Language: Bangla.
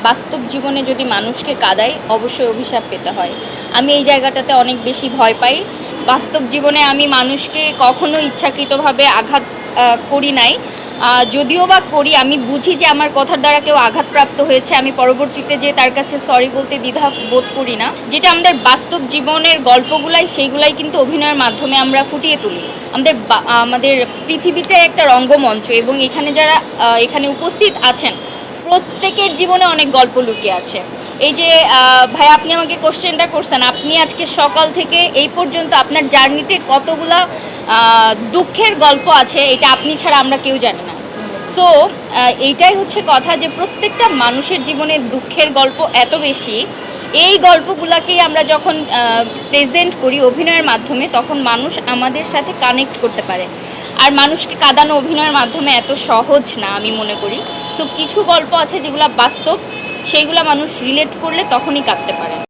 বাস্তব জীবনে যদি মানুষকে কাঁদায় অবশ্যই অভিশাপ পেতে হয়। আমি এই জায়গাটাতে অনেক বেশি ভয় পাই। বাস্তব জীবনে আমি মানুষকে কখনো ইচ্ছাকৃতভাবে আঘাত করি নাই। যদিও বা করি, আমি বুঝি যে আমার কথার দ্বারা কেউ আঘাতপ্রাপ্ত হয়েছে, আমি পরবর্তীতে যে তার কাছে সরি বলতে দ্বিধা বোধ করি না। যেটা আমাদের বাস্তব জীবনের গল্পগুলাই, সেইগুলাই কিন্তু অভিনয়ের মাধ্যমে আমরা ফুটিয়ে তুলি। আমাদের পৃথিবীতে একটা রঙ্গমঞ্চ, এবং এখানে যারা এখানে উপস্থিত আছেন প্রত্যেকের জীবনে অনেক গল্প লুকিয়ে আছে। এই যে ভাই, আপনি আমাকে কোশ্চেনটা করছেন, আপনি আজকে সকাল থেকে এই পর্যন্ত আপনার জার্নিতে কতগুলা দুঃখের গল্প আছে, এটা আপনি ছাড়া আমরা কেউ জানি না। সো এইটাই হচ্ছে কথা, যে প্রত্যেকটা মানুষের জীবনে দুঃখের গল্প এত বেশি। এই গল্পগুলোকেই আমরা যখন প্রেজেন্ট করি অভিনয়ের মাধ্যমে, তখন মানুষ আমাদের সাথে কানেক্ট করতে পারে। আর মানুষকে কাঁদানো অভিনয়ের মাধ্যমে এত সহজ না আমি মনে করি। সো কিছু গল্প আছে যেগুলো বাস্তব, সেইগুলো মানুষ রিলেট করলে তখনই কাঁদতে পারে।